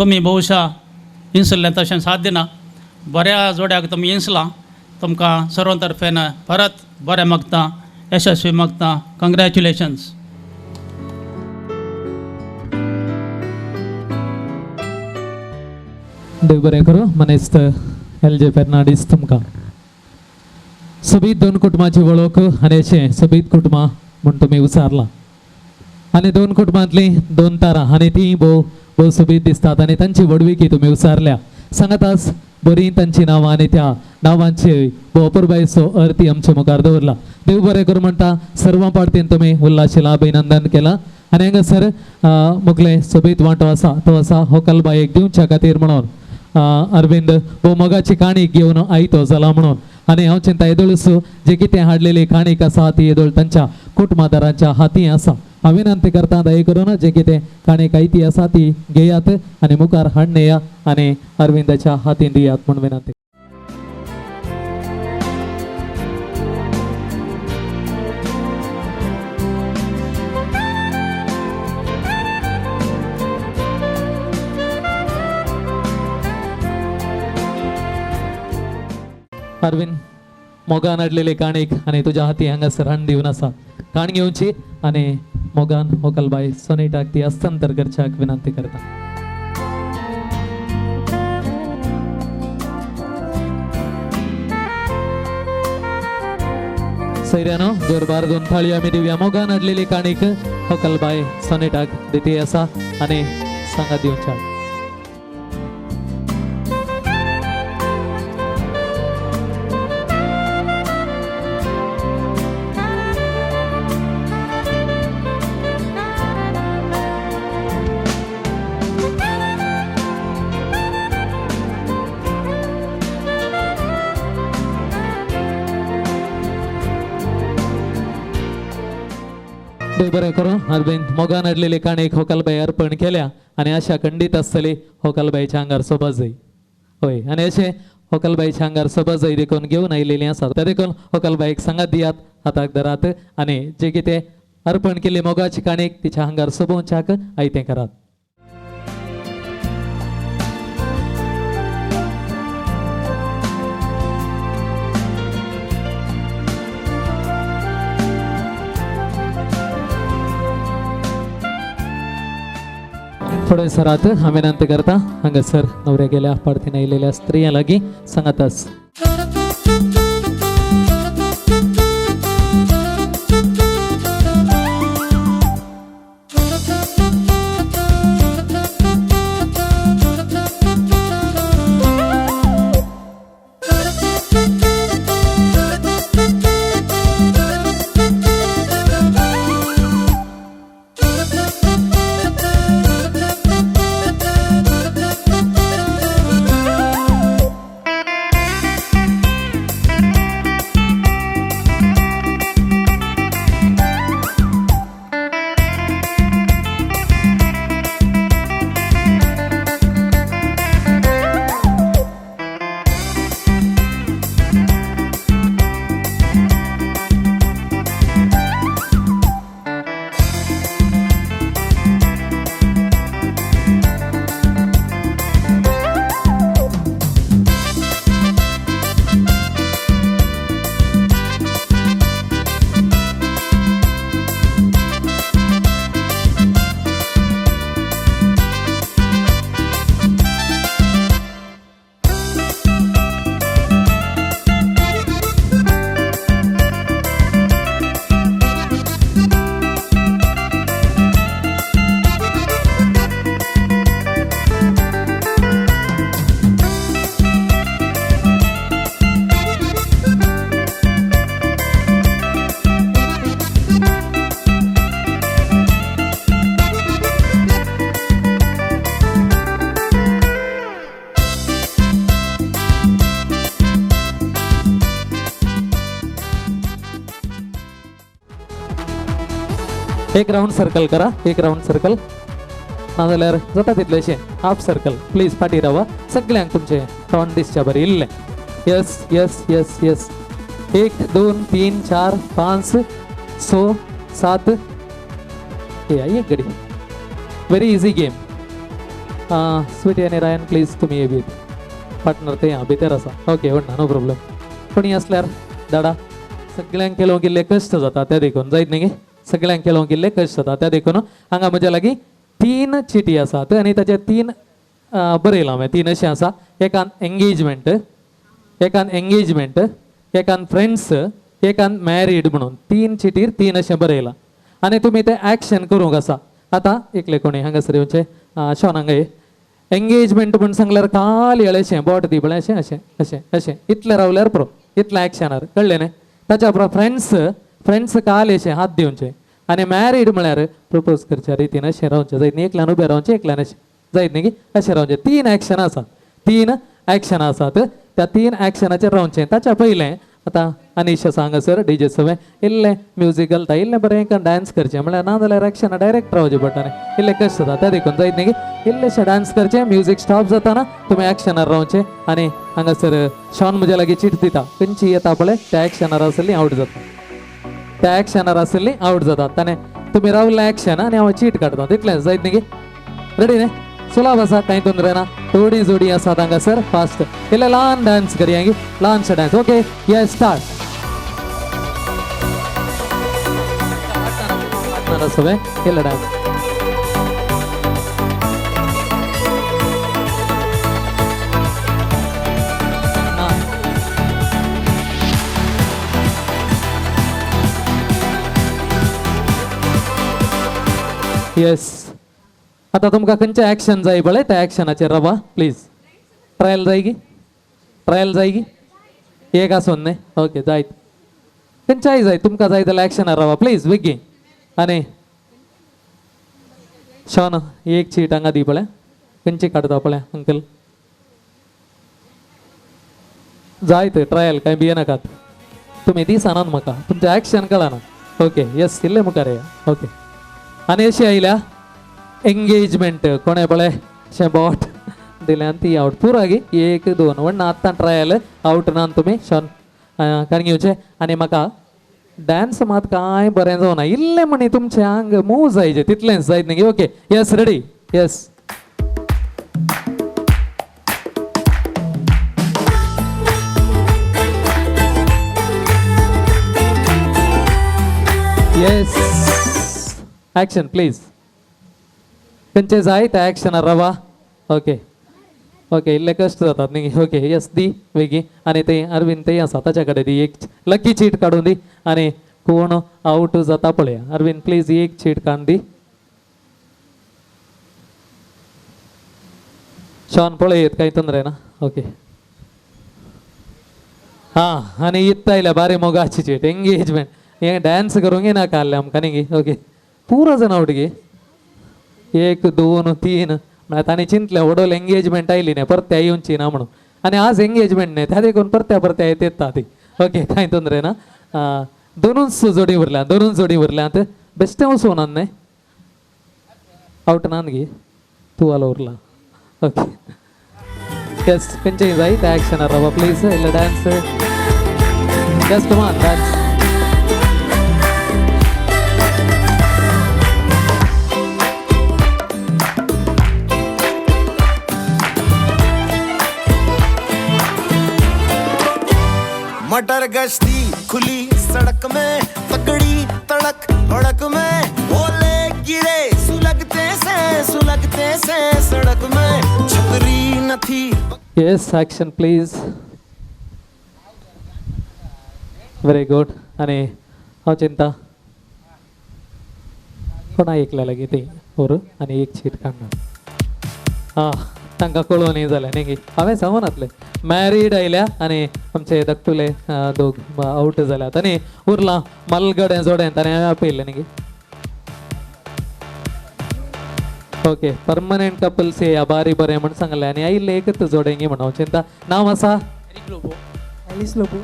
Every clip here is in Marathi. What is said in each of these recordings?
तुमी बहुशा इंसल्लें तशें साध्य ना. बऱ्या जोड्याक तुमी इंसलां. तुमकां सर्वां तर्फेन परत बरें मागतां, यशस्वी मागतां. कंग्रॅच्युलेशन्स. देव बरें करूं. मनेस्त LJ फेर्नांडीस तुमकां सोबीत दोन कुटुंबाची वळख आनी अशें सोबीत कुटुंबां म्हूण तुमी उसारलां आनी दोन कुटुंबांतलीं दोन तारां आनी ती भोव सोबीत दिसतात आनी तांची वडवीकी तुमी उसारल्या. सांगातास बरी तांची नांवां आनी त्या नांवांची भोव अपुरबायेचो अर्थ आमचे मुखार दवरला. देव बरें करूं म्हणटा सर्वां पार्टीन तुमी उल्हाशिला अभिनंदन केलां. आनी हांगासर मुखले सोबीत वांटो आसा तो आसा होकलबायेक दिवच्या खातीर म्हणून अरविंद भोव मोगाची काणीक घेवन आयतो जाला म्हणून. आनी हांव चिंता येदोळूच जे कितें हाडलेली काणीक आसा ती येदोळ तांच्या कुटुंबादारांच्या हाती आसा. हांव विनंती करता दये करून जे कितें काणीक आयती आसा ती घेयात आनी मुखार हाडून येया आनी अरविंदाच्या हातीन दियात म्हूण विनंती. अरविंद मोगान हाडलेली काणीक आनी तुज्या हाती हांगासर हाडून दिवन आसा. काण घेवची आनी मोगान होकलबाई सोनेटाक ती हस्तांतर करच्याक विनंती करता. सैर्यानो जोरदार दोन थाळी आमी दिवया. मोगान हाडलेली काणीक होकलबाई सोनेटाक दिती आसा आनी सांगात दिवच्या. देव बरें करूं. अरविंद मोगान हाडलेली काणीक होकलबाई अर्पण केल्या आनी आशा खंडीत आसतली होकलबाईच्या आंगार सोबत जाय. होय आनी अशें होकलबाईच्या आंगार सोबत जाय देखून घेवन आयिल्लीं आसा. त्या देखून होकलबाईक सांगात दियात, हाताक धरात आनी जे कितें अर्पण केल्ली मोगाची काणीक तिच्या आंगार सोबोवच्याक आयतें करात. थोडे सरात हांव विनंती करता हांगासर नवऱ्या गेल्या पार्टीन आयिल्ल्या स्त्रियां लागीं सांगातास. एक राउंड सर्कल करा, एक राउंड सर्कल नाजाल्यार जाता तितलेशें हाफ सर्कल प्लीज फाटी रावा सगळ्यांक तुमचे तोंड दिसच्या बरें इल्लें. यस यस यस यस 1 2 3 4 5 6 7 हे एक घडी. Very easy game. स्वीटी आणि रायन प्लीज तुम्ही ये बीत पार्टनर ते हां भितर आसा ओके व्हडना नो प्रॉब्लेम कोणी असल्यार धाडा सगळ्यांक केलोवंक इल्ले कश्ट जाता त्या देखून जायत न्ही गे सगळ्यांक केलोवंक इल्ले कश्ट जाता त्या देखून हांगा म्हज्या लागीं 3 चिटी आसात आनी ताचे 3 बरयलां हांवें 3 अशें आसा एकान एंगेजमेंट एकान फ्रेंड्स एकान मॅरीड म्हणून 3 चिटीर 3 अशें बरयलां आनी तुमी तें एक्शन करूंक आसा आतां एकले कोणी हांगासर येवचे शॉन हांगा ये एंगेजमेंट म्हूण सांगल्यार खाली अशें बोट दी बळें अशें अशें अशें अशें इतलें रावल्यार पुरो इतलें एक्शनार कळ्ळें न्ही ताच्या उपरांत फ्रेंड्स खाली अशें हात दिवचे आनी मॅरीड म्हळ्यार प्रपोज करच्या रितीन अशें रावचें जायत न्ही एकल्यान उबें रावचें एकल्यान अशें जायत न्ही की अशें रावचें 3 एक्शनां आसात 3 एक्शनां आसात त्या 3 एक्शनाचेर रावचें ताच्या पयलें आतां अनिश आसा हांगासर डीजे सवय इल्लें म्युजीक घालता इल्लें बरें डान्स करचें म्हळ्यार ना जाल्यार एक्शनां डायरेक्ट रावचें पडटालें इल्लें कश्ट जाता त्या देखून जायत न्ही की इल्लेशें डान्स करचें म्युजीक स्टॉप जाताना तुमी एक्शनार रावचें आनी हांगासर शॉन म्हज्या लागीं चीट दिता खंयची येता पळय त्या एक्शनार आसली आवट जाता त्या एक्शनार आसली आवट जातात आनी तुमी रावल्लें एक्शन आनी हांव चीट काडटा तितलेंच जायत न्ही की रेडी न्ही सुलभ आसा कांय तोंदरे ना थोडी जोडी आसात हांगासर फास्ट इल्लें ल्हान डान्स करया गी ल्हानशें डान्स ओके ये स्टार्ट सगळें इल्लें डान्स येस आता तुमकां खंयचें एक्शन जाय पळय त्या एक्शनाचेर रावा प्लीज ट्रायल जाय गी एक आसून न्ही ओके जायत खंयच्याय जाय तुमकां जाय जाल्यार एक्शनार रावा प्लीज बेगीन आनी शॉन एक चीट हांगा दी पळय खंयची काडता पळय अंकल जायत ट्रायल कांय भियेनाकात तुमी दिसानात म्हाका तुमचें एक्शन कळना ओके येस इल्लें मुखार या ओके आनी अशी आयल्या एंगेजमेंट कोणे पळय अशें बोट दिलें आनी ती आवट पुरो गी 1 2 व्हडना आतां ट्रायल आवट ना तुमी शॉन काण घेवचें आनी म्हाका डान्स मात कांय बरें जावना इल्लें म्हणी तुमचें आंग मूव जायचें तितलेंच जायत न्ही okay yes ready yes yes action please खंयचे जाय त्या एक्शनार रावा ओके ओके इल्ले कश्ट जातात न्ही ओके येस दी बेगी आनी ते अरविंद ते आसा ताच्या कडेन दी एक लकी चीट काडून दी आनी कोण आवट जाता पळया अरविंद प्लीज एक चीट काडून दी शॉन पळयत कांय तोंदरे ना ओके हां आनी इत्त आयल्या बारे मोगाची चीट एंगेजमेंट हे डान्स करूंक नाका आहलें आमकां न्ही ओके पुरो जाण आवट गे 1 2 3 म्हळ्यार तांणी चिंतलें वडोल एंगेजमेंट आयली न्ही परत्या येवची ना म्हणून आनी आज एंगेजमेंट न्ही त्या देखून परत्या येता ती ओके कांय तोंदरे ना दोनूच जोडी उरल्यांत बेश्टें वचून न्ही आवट नान गे तूं आलो उरला ओके येस खंयचेय जाय त्या एक्शनार रावा प्लीज इल्लें डान्स येस कमान डान्स मटर गश्ती खुली सड़क में तकड़ी तड़क भड़क में ओले गिरे सुलगते से सड़क में छतरी न थी yes action please very good आनी हांव चिंता कोणा एकल्या लागीं ती और आनी एक चीट काडना तांकां कळून न्ही जालें न्ही हांवें सांगून नासलें मॅरीड आयल्या आनी आमचे धाकटुले दोग आवट जाल्यात आनी उरलां मलगडें जोडें ताणें हांवें आपयल्लें न्ही ओके परमनंट कपल्स या बारी बरें म्हण सांगलें आनी आयिल्लें एकच जोडें गी म्हण हांव चिंता नांव आसा Alice Lobo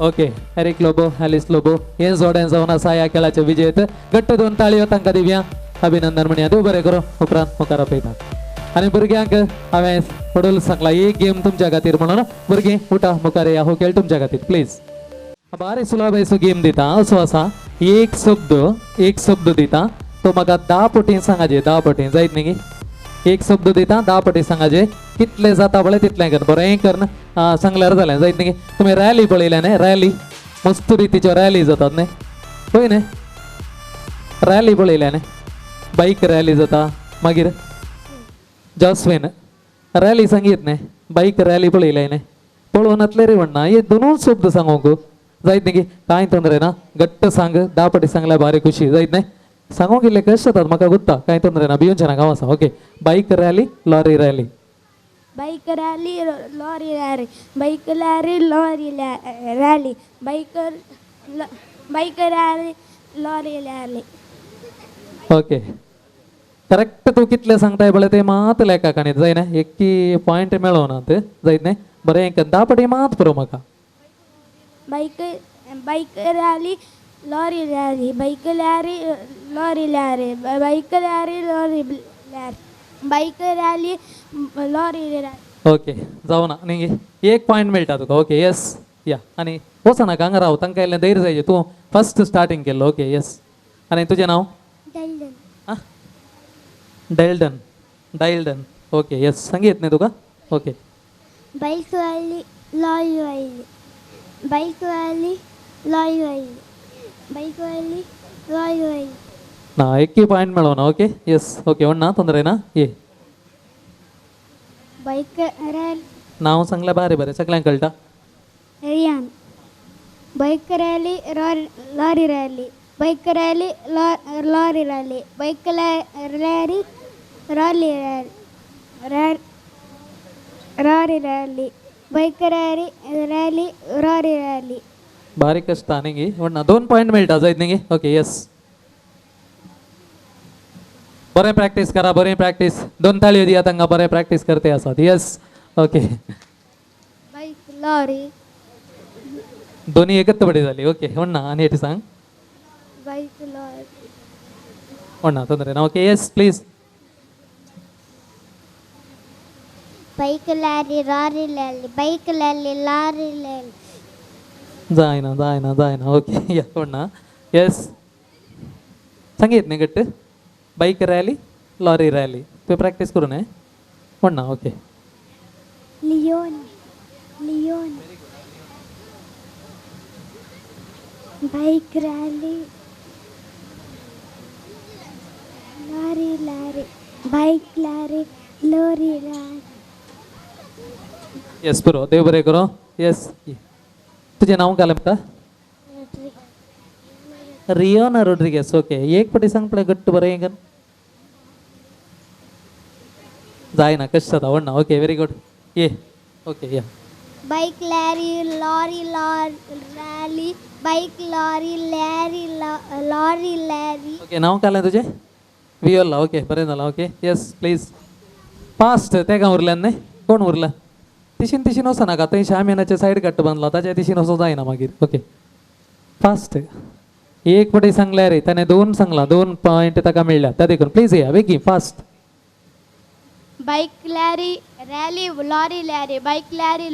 okay Eric Lobo Alice Lobo हें जोडें जावन आसा ह्या खेळाचें विजेत घट्ट 2 ताळयो तांकां दिवया अभिनंदन म्हणया देव बरें करूं उपरांत मुखार आपयतात आनी भुरग्यांक हांवें पडोल सांगला एक गेम तुमच्या खातीर म्हणून भुरगीं उठा मुखार या हो खेळ तुमच्या खातीर प्लीज बारी सुलभ असो गेम दिता असो आसा एक शब्द दिता तो म्हाका 10 पटी सांगाचे 10 पटी जायत न्ही एक शब्द दिता 10 पटी सांगाचे कितले जाता बळे तितले कर बरं हे कर ना सांगल्यार जालें जायत न्ही तुम्ही रॅली पळयल्या न्ही रॅली मस्त रितीच्यो रॅली जातात न्ही पळय न्ही रॅली पळयल्या न्ही बाईक रॅली जाता मागीर जॉस्विन रॅली सांगित न्ही बाईक रॅली पळयल्या न्ही पळोवन येतले रे म्हणना हे दोनूच शब्द सांगूंक जायत न्ही की कांय ತೊಂದರೆ ना घट्ट सांग 10 पटी सांगल्यार भारी खुशी जायत न्ही सांगूंक इल्ले कशें जातात म्हाका गुत्ता कांय ತೊಂದರೆ ना भिवूंचे ना गांव आसा okay bike rally lorry rally Bike rally, lorry rally, bike rally, lorry rally, bike rally, lorry rally. Okay correct तू कितले सांगताय बळे ते मात लेखा काणीत जाय ना एक्की पॉइंट मेळोनात जायत न्ही बरें एक 10 पटी मात पुरो म्हाका Bike rally, lorry rally, bike rally, lorry rally, bike rally, lorry rally, bike rally, lorry rally. Okay जाऊ ना निंगे एक पॉइंट मेळटा तुका ओके येस या आनी वचना हांगा राव तांकां इल्लें धैर्य जाय तूं फर्स्ट स्टार्टींग केल्लो ओके येस आनी तुजें नांव आं डायल्डन डायल्डन ओके येस सांगीत न्ही तुका okay Bike rally, lorry rally, bike rally, lorry rally, bike rally, lorry rally. ना एक्की पॉइंट मेळोना ओके येस ओके ಒಣ್ಣ ತೊಂದರೆ ना ये Bike rally, नांव सांगल्यार बारे बरें सगळ्यांक कळटा Rian. Bike rally, lorry rally, bike rally, lorry rally, bike rally, lorry rally, lorry rally, bike rally, lorry rally. भारी कष्ट निंगे ಒಣ್ಣ 2 पॉइंट मेळटा जायत निंगे ओके येस बरें प्रॅक्टीस करा बरें प्रॅक्टीस 2 ताळयो दिया तांकां बरें प्रॅक्टीस करते आसात येस ओके Bike lorry, दोन्ही एकच बडी जाली ओके ಒಣ್ಣ आनी हेटी सांग bike lorry. ಒಣ್ಣ ತೊಂದರೆ ना okay yes please Bike lorry, lorry rally, bike rally, lorry rally. जायना ओके या ಒಣ್ಣ येस सांगीत न्ही गट्ट बाईक रॅली लॉरी रॅली तुवें प्रॅक्टीस करूं न्ही ಒಣ್ಣ okay Leon, bike rally, lorry, bike rally, lorry rally. Yes पुरो देव बरें करो येस तुजें नांव काय म्हणटा रियोना रोड्रिगेस ओके एक पटी सांग पळय घट्ट बरें हें कर जायना कशें जाता ಒಣ್ಣ ओके वेरी गुड ये ओके या Bike rally, lorry rally, bike lorry rally. Okay नांव काय तुजें वियोला ओके बरें जालां ओके येस प्लीज फास्ट तेका उरल्यान न्ही कोण उरला तिशीन वचनाका थंय शामियानाचे सायड कट्ट बांदला ताच्या तिशीन वचूं जायना मागीर ओके फास्ट एक पटी सांगल्यार रे ताणें 2 सांगला 2 पॉइंट ताका मेळ्ळ्या त्या देखून प्लीज या बेगी fast Bike rally, lorry rally, bike rally,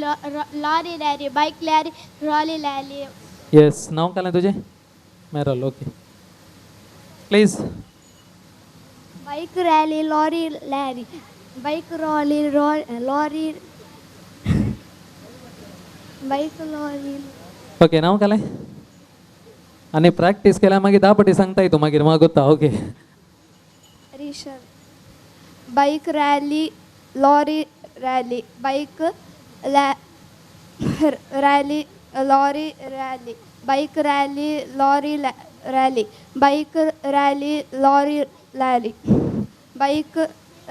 lorry rally, bike rally, lorry rally. Yes नांव काय तुजें Meryl okay please Bike rally, lorry rally, bike rally, lorry, bike lorry. Okay नांव काय आनी प्रॅक्टीस केल्यार मागीर 10 पटी सांगताय तूं मागीर म्हाका Gutta okay Rishan. Bike rally, lorry rally, bike rally, lorry rally, bike rally, lorry rally, bike rally, lorry rally, bike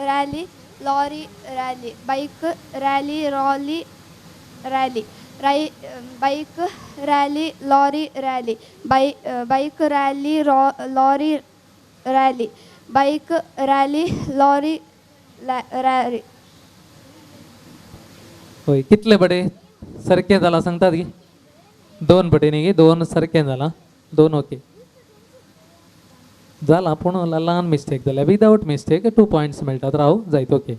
rally, lorry rally, bike rally, lorry rally, bike rally, lorry rally, bike rally, lorry rally, bike rally, lorry rally. होय कितले बडे सारकें जाला सांगतात की 2 बडे न्ही 2 सारकें जाला 2 ओके जाला पूण ल्हान मिस्टेक जाल्या विदाउट मिस्टेक 2 पॉइंट्स मेळटात राव जायत okay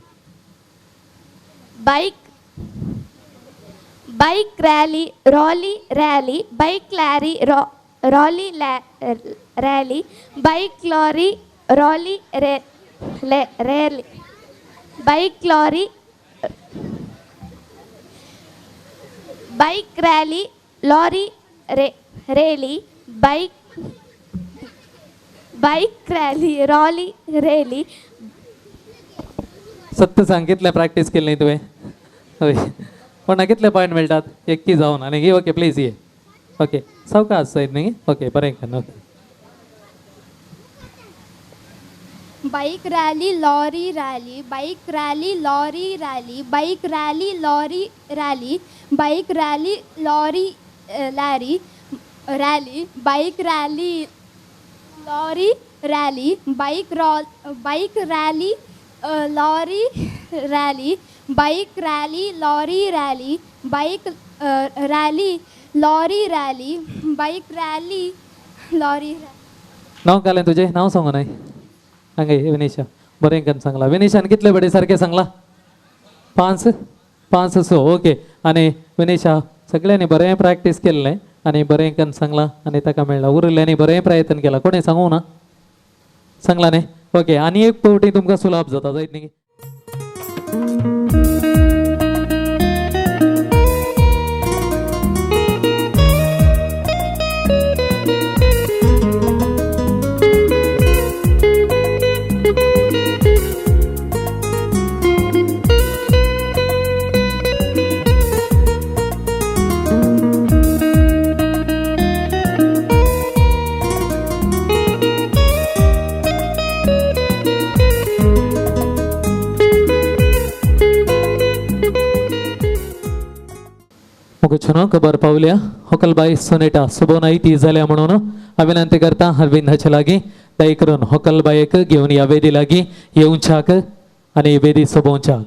Bike rally, rolly rally, bike rally, rolly rally, bike lorry, rolly rally, bike lorry, bike rally, lorry rally, bike rally. सत्य सांगितलं प्रॅक्टिस केली नाही तुम्ही होय पण कितले पॉईंट मिळतात एक्की जाऊन आणि घे ओके प्लीज ये ओके सावकाश सहित नाही ओके बरें का okay Bike rally, lorry rally, bike rally, lorry rally, bike rally, lorry rally, bike rally, lorry rally, bike rally, lorry rally, bike rally, lorry rally, bike rally, lorry rally, bike rally, lorry rally, bike rally, lorry rally. नाव काय तुझे नाव सांगू नाही सांगे विनिशा बरें कन सांगला विनिशान कितले बडे सारखे सांगला 5 ओके आणि विनिशा सगळ्यांनी बरें प्रॅक्टिस केल्लें आणि बरें कन सांगला आणि ताका मेळ्ळा उरिल्ल्यांनी बरें प्रयत्न केला कोणी सांगू ना सांगला न्ही ओके आणि एक पावटी तुमकां सुलभ जाता जायत न्ही मुगच्छनो खबर पावल्या होकलबाई सोनेटा सुबोनाई ती जाल्या म्हणून विनंती करता अरविंदाच्या लागी दय करून होकलबाईक घेऊन या वेदी लागी येऊनच्याक आणि वेदी सोबोवच्याक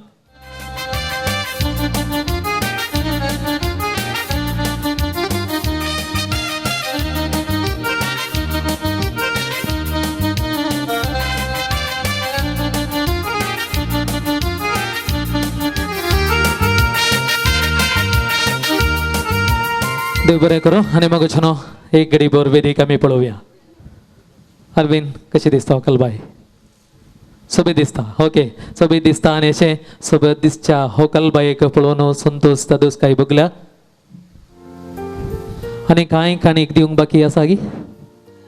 देव बरें करो आणि मग छनो एक घडी बोर वेदी कमी पळोवया अरविंद कशी दिसता होकलबाई सोबीत दिसता ओके सोबीत दिसता आणि अशें सोबत दिसच्या होकलबाईक पळोवन संतोष तादूस काही बगल्या आणि कांय काणीक दिवंक बाकी आसा गी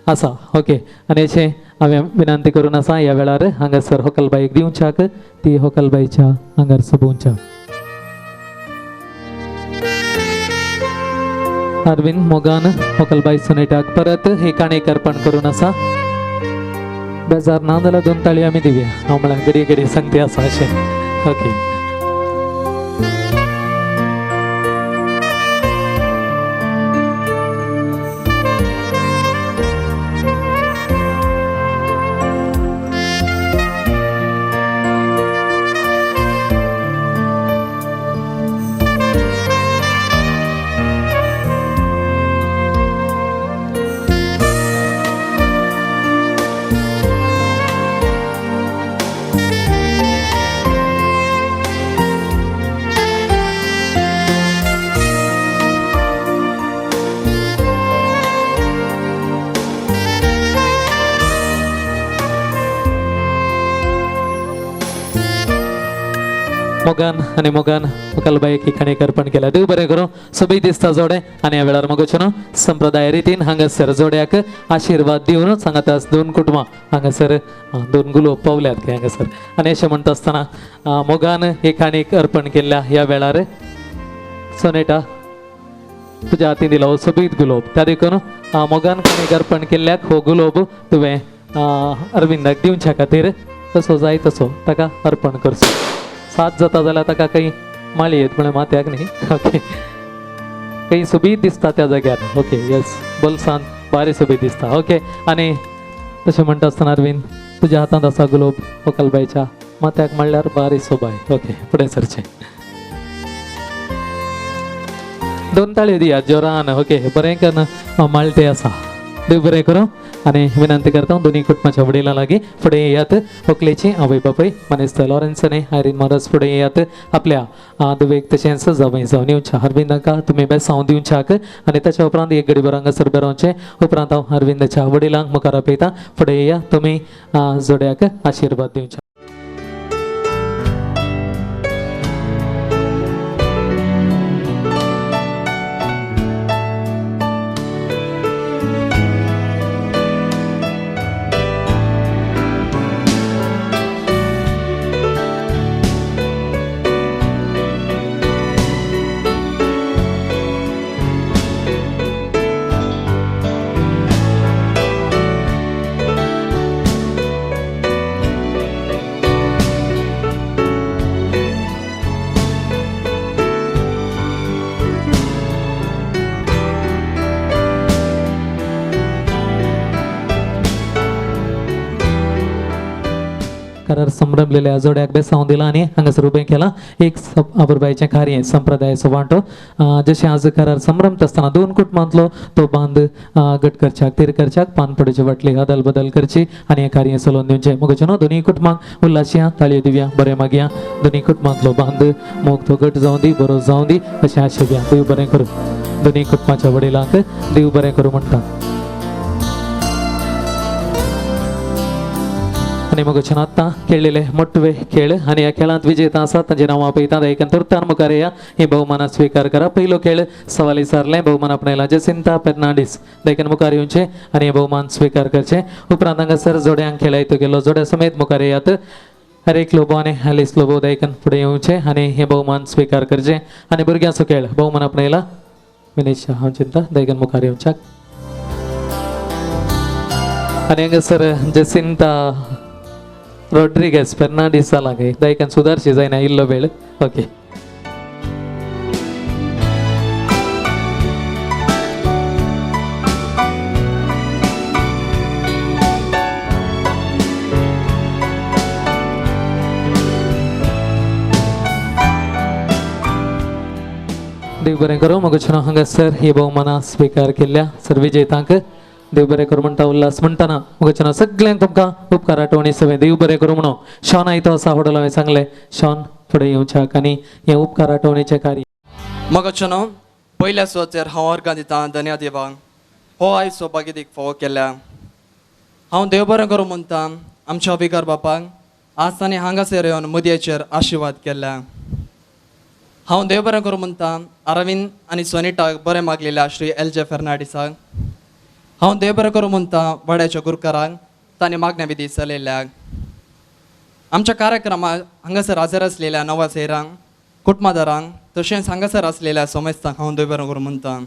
आसा ओके आणि अशें हांवें विनंती करून आसा ह्या वेळार हांगासर होकलबाईक दिवच्याक ती होकलबाईच्या हांगार सोबोवच्याक अरविंद मोगान होकलबाई सोनेटाक परत हे काणेक अर्पण करून आसा बेजार ना जाल्यार 2 ताळी आमी दिवया हांव म्हळ्यार घडी घडी सांगते आसा अशें ओके मोगान आणि मोगान होकलबाईक ही काणेक अर्पण केल्या देव बरें करूं सोबीत दिसता जोडे आणि ह्या वेळार मगोचनो संप्रदाय रितीन हांगासर जोड्याक आशीर्वाद दिवन सांगातास 2 कुटुंबां हांगासर 2 गुलोब पावल्यात काय हांगासर आणि अशें म्हणटा आसतना मोगान ही काणेक अर्पण केल्या ह्या वेळार सोनेटा तुज्या हातीन दिला हो सोबीत गुलोब त्या देखून मोगान काणेक अर्पण केल्ल्याक हो गुलोब तुवें अरविंदाक दिवच्या खातीर तसो जाय तसो ताका अर्पण करचो साथ जाता जाल्यार ताका काही माळी येत म्हळ्यार माथ्याक न्ही ओके काही सोबीत दिसता त्या जाग्यार ओके यस बोलसान बारी सोबीत दिसता ओके आणि तशें म्हणटा आसतना अरविंद तुज्या हातांत आसा गुलोब होकलबाईच्या माथ्याक म्हणल्यार बारी सोबाय ओके फुडें सरचें 2 ताळयो दिया जोरान ओके बरें कन माळटे आसा देव बरें करूं आणि विनंती करता दोन्ही कुटुंबाच्या वडिलां लागीं फुडें येयात व्हंकलेची आवय बापूय मनीस लॉरेन्स आनी आयरीन महाराज फुडें येयात आपल्या दुवेक तशेंच जावई जावन येवच्या अरविंदाका तुमी बेसांव दिवच्याक आनी ताच्या उपरांत एक घडी बरो हांगासर बेरोवचें उपरांत हांव अरविंदाच्या वडिलांक मुखार आपयतां फुडें येया तुमी जोड्याक आशिर्वाद दिवच्या करार संभ्रमलेल्या जोड्याक बेसावून दिला आणि हांगासर उबें केला एक आबुरबायेचें कार्य संप्रदायाचो वांटो जशें आज करार संभ्रमत आसतना दोन कुटुंबांतलो तो बांद गट करच्याक तेर करच्याक पानपडीचे वटले अदल बदल करची आनी हें कार्य चलोवन दिवचें मुगेचें दोनूय कुटुंबांक उल्हासिया ताळयो दिवया बरें मागया दोनूय कुटुंबांतलो बांद मोग तो गट जावं दी बरो जावं दी अशें आशेव्या देव बरें करूं दोनूय कुटुंबाच्या वडिलांक देव बरें करूं म्हणटा आनी मुगेचें आतां खेळिल्ले मोठवे खेळ आनी ह्या खेळांत विजेता आसात तांचें नांव आपयता देखून तुर्तान मुखार येया ही भोवमानां स्वीकार करा पयलो खेळ सवाल विचारलें भोवमान आपणायला जसिंता फेर्नांडीस देखून मुखार येवचें आनी हे भोवमान स्वीकार करचें उपरांत हांगासर जोड्यांक खेळायतो गेलो जोड्या समेत मुखार येयात हरेक लोबो आनी हॅलिस लोबो देखून फुडें येवचें आनी हे भोवमान स्वीकार करचें आनी भुरग्यांचो खेळ भोवमान आपणायला मिनेश हांव चिंता देखून मुखार येवच्याक आनी हांगासर जसिंता रॉड्रिगेज फेर्नांडीस लागे दयकन सुदारची जायना इल्लो वेळ ओके देव बरें करूं मुगेचें हांगासर ही भोवमानां स्वीकार केल्ल्या सर विजेतांक देव बरें करूं म्हणटा उल्हास म्हणटाना मुगेचें सगळ्यांक तुमकां उपकार आठवणी सवय देव बरें करूं म्हणून शॉन आयतो आसा होडलो हांवें सांगलें शॉन फुडें येवच्याक आनी हें उपकार आठवणेचें कार्य मगचनो पयल्या सुवातेर हांव अर्गां दितां धन्या देवाक हो आयज सौभाग्यदीक फावो केल्या हांव देव बरें करूं म्हणटा आमच्या विकार बापाक आज ताणें हांगासर येवन मुदयेचेर आशिर्वाद केल्या हांव देव बरें करूं म्हणटा अरविंद आनी सोनिटाक बरें मागलेल्या श्री LJ फेर्नांडीसाक हांव देव बरें करूं म्हणटा वड्याच्या गुरकाराक तांणी मागण्या विधी चलयल्याक आमच्या कार्यक्रमाक हांगासर हजर आसलेल्या नव्या सेरांक कुटुंबादारांक तशेंच हांगासर आसलेल्या सोमेस्तांक हांव देव बरें करूं म्हणटा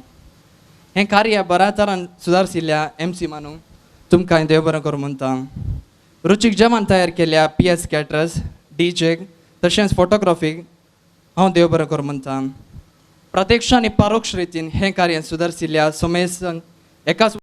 हें कार्य बऱ्या तरान सुदारशिल्ल्या MC मानूंक तुमकां देव बरें करूं म्हणटा रुचीक जेवण तयार केल्ल्या PS कॅटरर्स DJ तशेंच फोटोग्राफीक हांव देव बरें करूं म्हणटा प्रत्यक्ष आनी परोक्ष रितीन हें कार्य सुदारशिल्ल्या सोमेस एकाच